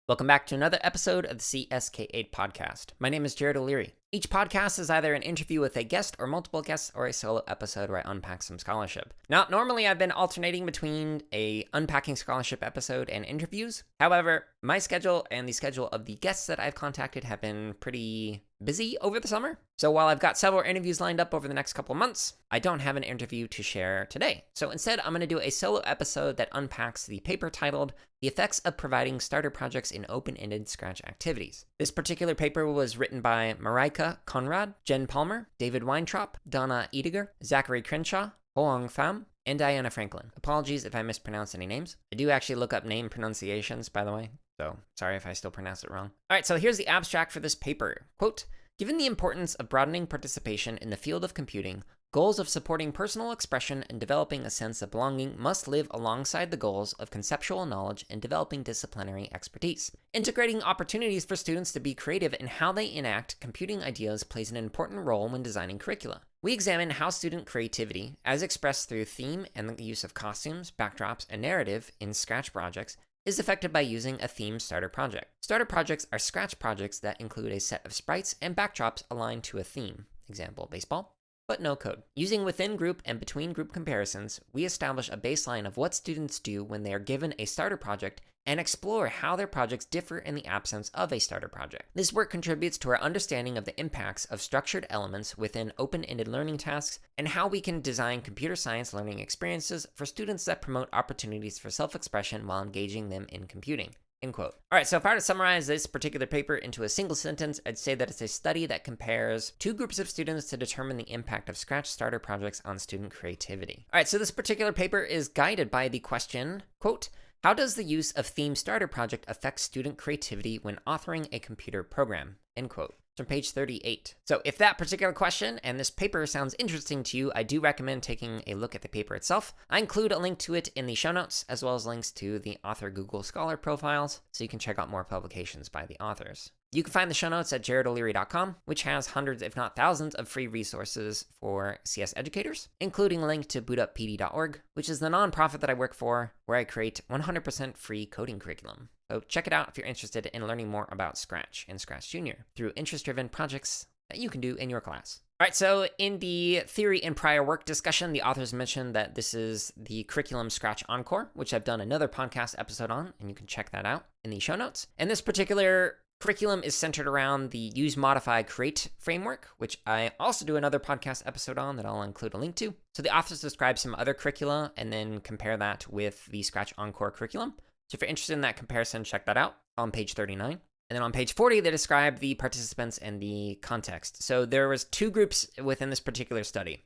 Welcome back to another episode of the CSK8 podcast. My name is Jared O'Leary. Each podcast is either an interview with a guest or multiple guests or a solo episode where I unpack some scholarship. Now, normally I've been alternating between a unpacking scholarship episode and interviews. However, my schedule and the schedule of the guests that I've contacted have been pretty busy over the summer. So while I've got several interviews lined up over the next couple months, I don't have an interview to share today. So instead, I'm going to do a solo episode that unpacks the paper titled The Effects of Providing Starter Projects in Open-Ended Scratch Activities. This particular paper was written by Marika Conrad, Jen Palmer, David Weintraub, Donna Ediger, Zachary Crenshaw, Hoang Pham, and Diana Franklin. Apologies if I mispronounce any names. I do actually look up name pronunciations, by the way, so sorry if I still pronounce it wrong. All right, so here's the abstract for this paper. Quote, given the importance of broadening participation in the field of computing, goals of supporting personal expression and developing a sense of belonging must live alongside the goals of conceptual knowledge and developing disciplinary expertise. Integrating opportunities for students to be creative in how they enact computing ideas plays an important role when designing curricula. We examine how student creativity, as expressed through theme and the use of costumes, backdrops, and narrative in Scratch projects, is affected by using a themed starter project. Starter projects are Scratch projects that include a set of sprites and backdrops aligned to a theme, example, baseball, but no code. Using within group and between group comparisons, we establish a baseline of what students do when they are given a starter project and explore how their projects differ in the absence of a starter project. This work contributes to our understanding of the impacts of structured elements within open-ended learning tasks and how we can design computer science learning experiences for students that promote opportunities for self-expression while engaging them in computing. End quote. All right, so if I were to summarize this particular paper into a single sentence, I'd say that it's a study that compares two groups of students to determine the impact of Scratch starter projects on student creativity. All right, so this particular paper is guided by the question, quote, how does the use of theme starter project affect student creativity when authoring a computer program? End quote. From page 38. So if that particular question and this paper sounds interesting to you, I do recommend taking a look at the paper itself. I include a link to it in the show notes, as well as links to the author Google Scholar profiles, so you can check out more publications by the authors. You can find the show notes at jaredoleary.com, which has hundreds, if not thousands, of free resources for CS educators, including a link to bootuppd.org, which is the nonprofit that I work for, where I create 100% free coding curriculum. So check it out if you're interested in learning more about Scratch and Scratch Junior through interest-driven projects that you can do in your class. All right, so in the theory and prior work discussion, the authors mentioned that this is the curriculum Scratch Encore, which I've done another podcast episode on, and you can check that out in the show notes. And this particular curriculum is centered around the Use, Modify, Create framework, which I also do another podcast episode on that I'll include a link to. So the authors describe some other curricula and then compare that with the Scratch Encore curriculum. So if you're interested in that comparison, check that out on page 39. And then on page 40, they describe the participants and the context. So there was two groups within this particular study.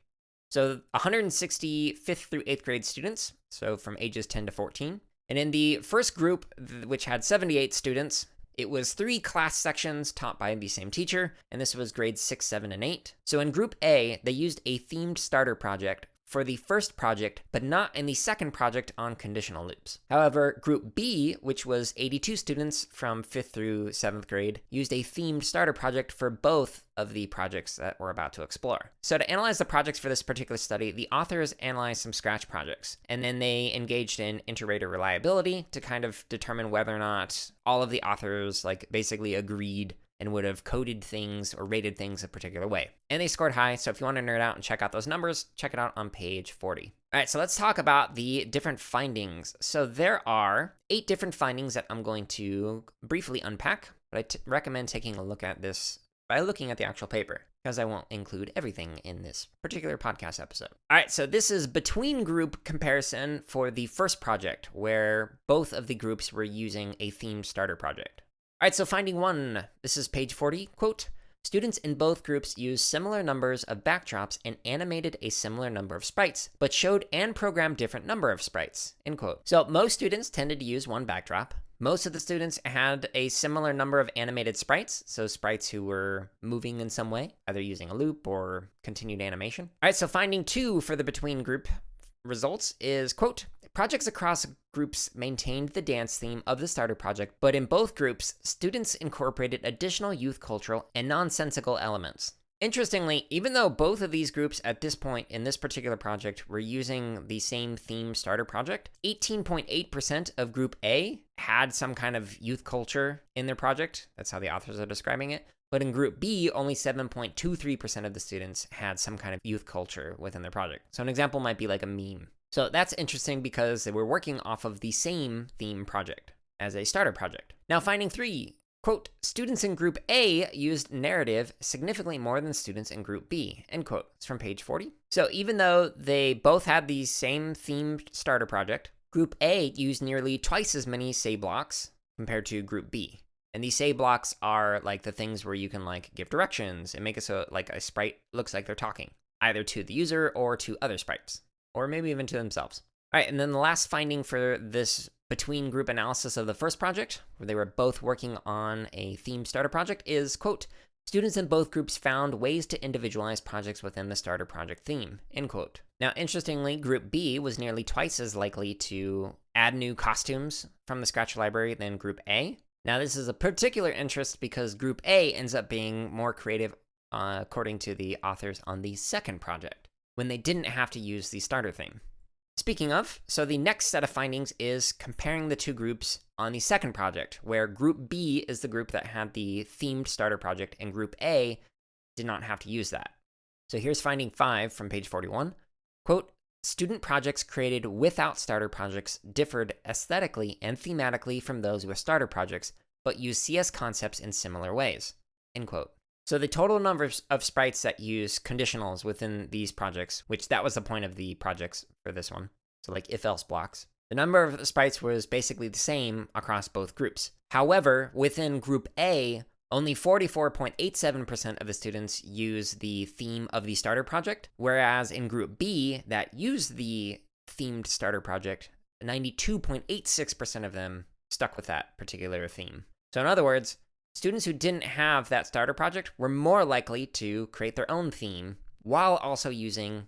So 160 5th through 8th grade students, so from ages 10 to 14. And in the first group, which had 78 students, it was 3 class sections taught by the same teacher, and this was grades 6, 7, and 8. So in Group A, they used a themed starter project for the first project, but not in the second project on conditional loops. However, Group B, which was 82 students from 5th through 7th grade, used a themed starter project for both of the projects that we're about to explore. So to analyze the projects for this particular study, the authors analyzed some Scratch projects, and then they engaged in inter-rater reliability to kind of determine whether or not all of the authors basically agreed and would have coded things or rated things a particular way. And they scored high, so if you want to nerd out and check out those numbers, check it out on page 40. All right, so let's talk about the different findings. So there are 8 different findings that I'm going to briefly unpack, but I recommend taking a look at this by looking at the actual paper, because I won't include everything in this particular podcast episode. All right, so this is between group comparison for the first project, where both of the groups were using a themed starter project. All right, so finding 1, this is page 40, quote, students in both groups used similar numbers of backdrops and animated a similar number of sprites, but showed and programmed different number of sprites, end quote. So most students tended to use one backdrop. Most of the students had a similar number of animated sprites, so sprites who were moving in some way, either using a loop or continued animation. All right, so finding 2 for the between group results is, quote, projects across groups maintained the dance theme of the starter project, but in both groups, students incorporated additional youth cultural and nonsensical elements. Interestingly, even though both of these groups at this point in this particular project were using the same theme starter project, 18.8% of Group A had some kind of youth culture in their project. That's how the authors are describing it. But in Group B, only 7.23% of the students had some kind of youth culture within their project. So an example might be like a meme. So that's interesting because they were working off of the same theme project as a starter project. Now, finding 3. Quote, students in Group A used narrative significantly more than students in Group B, end quote. It's from page 40. So even though they both had the same themed starter project, Group A used nearly twice as many say blocks compared to Group B. And these say blocks are like the things where you can like give directions and make it so like a sprite looks like they're talking, either to the user or to other sprites, or maybe even to themselves. All right, and then the last finding for this between group analysis of the first project, where they were both working on a theme starter project, is, quote, students in both groups found ways to individualize projects within the starter project theme, end quote. Now, interestingly, Group B was nearly twice as likely to add new costumes from the Scratch library than Group A. Now, this is a particular interest because Group A ends up being more creative, according to the authors, on the second project, when they didn't have to use the starter theme. Speaking of, so the next set of findings is comparing the two groups on the second project, where Group B is the group that had the themed starter project, and Group A did not have to use that. So here's finding 5 from page 41. Quote, student projects created without starter projects differed aesthetically and thematically from those with starter projects, but used CS concepts in similar ways, end quote. So the total number of sprites that use conditionals within these projects, which that was the point of the projects for this one, so like if-else blocks, the number of sprites was basically the same across both groups. However, within Group A, only 44.87% of the students use the theme of the starter project, whereas in Group B that used the themed starter project, 92.86% of them stuck with that particular theme. So in other words, students who didn't have that starter project were more likely to create their own theme while also using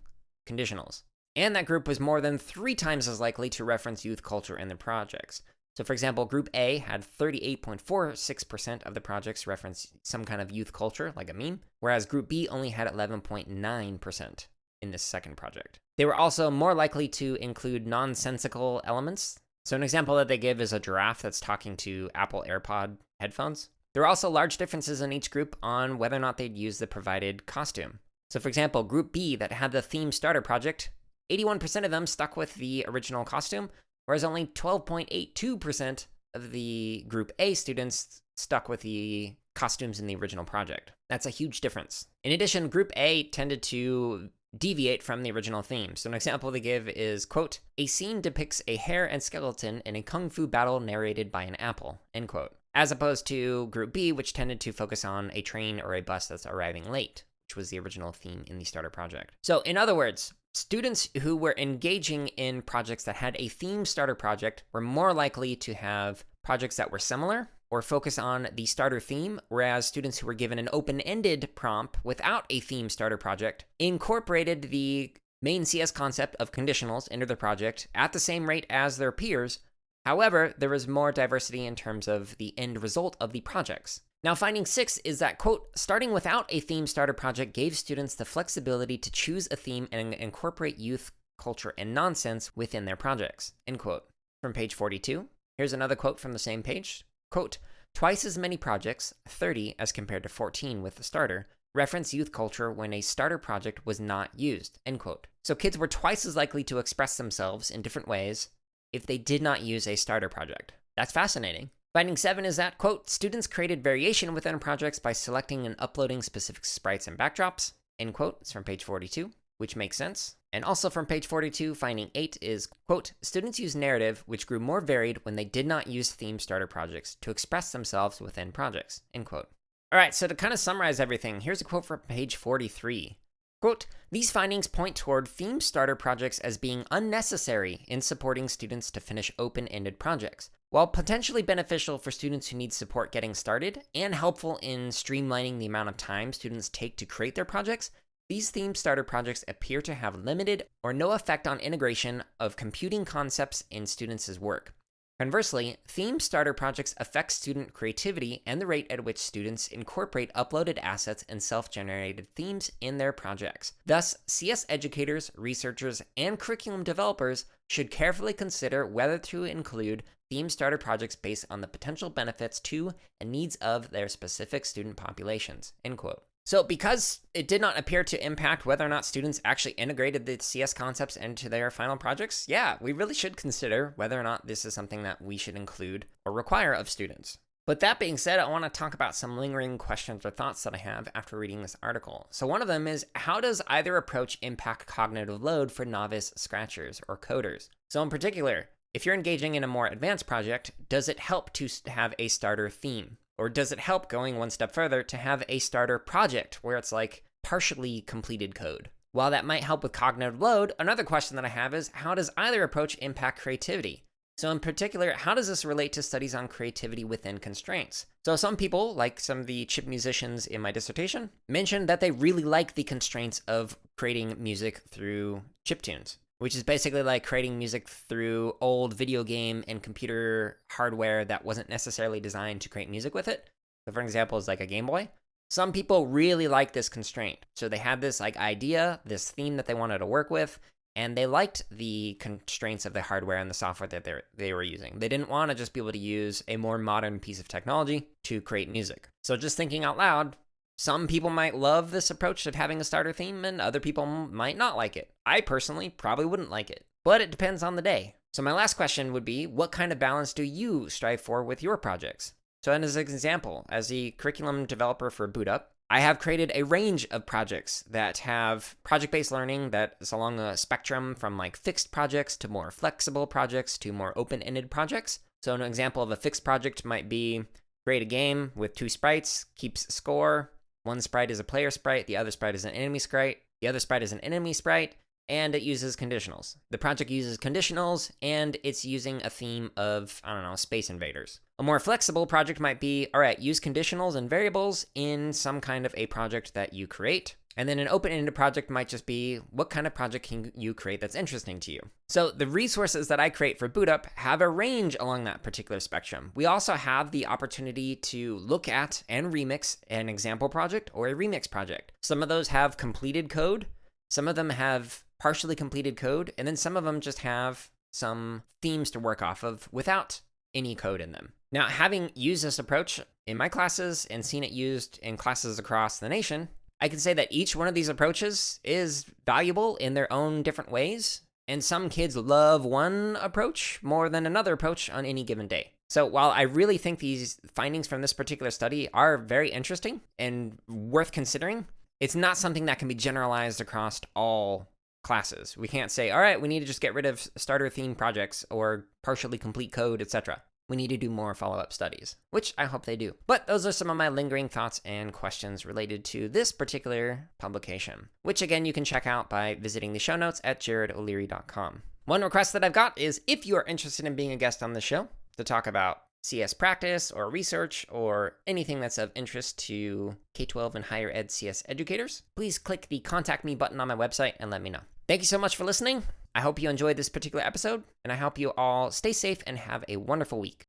conditionals. And that group was more than 3 times as likely to reference youth culture in their projects. So for example, Group A had 38.46% of the projects reference some kind of youth culture, like a meme, whereas Group B only had 11.9% in this second project. They were also more likely to include nonsensical elements. So an example that they give is a giraffe that's talking to Apple AirPod headphones. There are also large differences in each group on whether or not they'd use the provided costume. So for example, Group B that had the theme starter project, 81% of them stuck with the original costume, whereas only 12.82% of the Group A students stuck with the costumes in the original project. That's a huge difference. In addition, Group A tended to deviate from the original theme. So an example they give is, quote, a scene depicts a hare and skeleton in a kung fu battle narrated by an apple, end quote. As opposed to Group B, which tended to focus on a train or a bus that's arriving late, which was the original theme in the starter project. So in other words, students who were engaging in projects that had a theme starter project were more likely to have projects that were similar or focus on the starter theme, whereas students who were given an open-ended prompt without a theme starter project incorporated the main CS concept of conditionals into the project at the same rate as their peers. However, there was more diversity in terms of the end result of the projects. Now, finding 6 is that, quote, starting without a theme starter project gave students the flexibility to choose a theme and incorporate youth culture and nonsense within their projects, end quote. From page 42, here's another quote from the same page. Quote, twice as many projects, 30 as compared to 14 with the starter, reference youth culture when a starter project was not used, end quote. So kids were twice as likely to express themselves in different ways if they did not use a starter project. That's fascinating. Finding 7 is that, quote, students created variation within projects by selecting and uploading specific sprites and backdrops, end quote. It's from page 42, which makes sense. And also from page 42, finding 8 is, quote, students use narrative, which grew more varied when they did not use theme starter projects to express themselves within projects, end quote. All right, so to kind of summarize everything, here's a quote from page 43. Quote, these findings point toward theme starter projects as being unnecessary in supporting students to finish open-ended projects. While potentially beneficial for students who need support getting started and helpful in streamlining the amount of time students take to create their projects, these theme starter projects appear to have limited or no effect on integration of computing concepts in students' work. Conversely, theme starter projects affect student creativity and the rate at which students incorporate uploaded assets and self-generated themes in their projects. Thus, CS educators, researchers, and curriculum developers should carefully consider whether to include theme starter projects based on the potential benefits to and needs of their specific student populations. End quote. So because it did not appear to impact whether or not students actually integrated the CS concepts into their final projects, yeah, we really should consider whether or not this is something that we should include or require of students. But that being said, I want to talk about some lingering questions or thoughts that I have after reading this article. So one of them is, how does either approach impact cognitive load for novice scratchers or coders? So in particular, if you're engaging in a more advanced project, does it help to have a starter theme? Or does it help, going one step further, to have a starter project where it's like partially completed code? While that might help with cognitive load, another question that I have is, how does either approach impact creativity? So in particular, how does this relate to studies on creativity within constraints? So some people, like some of the chip musicians in my dissertation, mentioned that they really like the constraints of creating music through chiptunes, which is basically like creating music through old video game and computer hardware that wasn't necessarily designed to create music with it. So for example, is like a Game Boy. Some people really like this constraint. So they had this like idea, this theme that they wanted to work with, and they liked the constraints of the hardware and the software that they were using. They didn't want to just be able to use a more modern piece of technology to create music. So just thinking out loud, some people might love this approach of having a starter theme, and other people might not like it. I personally probably wouldn't like it, but it depends on the day. So my last question would be, what kind of balance do you strive for with your projects? So as an example, as the curriculum developer for BootUp, I have created a range of projects that have project-based learning that is along a spectrum from like fixed projects to more flexible projects to more open-ended projects. So an example of a fixed project might be create a game with 2 sprites, keeps score. One sprite is a player sprite, the other sprite is an enemy sprite, the other sprite is an enemy sprite, and it uses conditionals. The project uses conditionals, and it's using a theme of, Space Invaders. A more flexible project might be, all right, use conditionals and variables in some kind of a project that you create. And then an open-ended project might just be, what kind of project can you create that's interesting to you? So the resources that I create for BootUp have a range along that particular spectrum. We also have the opportunity to look at and remix an example project or a remix project. Some of those have completed code. Some of them have partially completed code. And then some of them just have some themes to work off of without any code in them. Now, having used this approach in my classes and seen it used in classes across the nation, I can say that each one of these approaches is valuable in their own different ways, and some kids love one approach more than another approach on any given day. So while I really think these findings from this particular study are very interesting and worth considering, it's not something that can be generalized across all classes. We can't say, all right, we need to just get rid of starter theme projects or partially complete code, etc. We need to do more follow-up studies, which I hope they do. But those are some of my lingering thoughts and questions related to this particular publication, which again, you can check out by visiting the show notes at jaredoleary.com. One request that I've got is if you are interested in being a guest on the show to talk about CS practice or research or anything that's of interest to K-12 and higher ed CS educators, please click the contact me button on my website and let me know. Thank you so much for listening. I hope you enjoyed this particular episode, and I hope you all stay safe and have a wonderful week.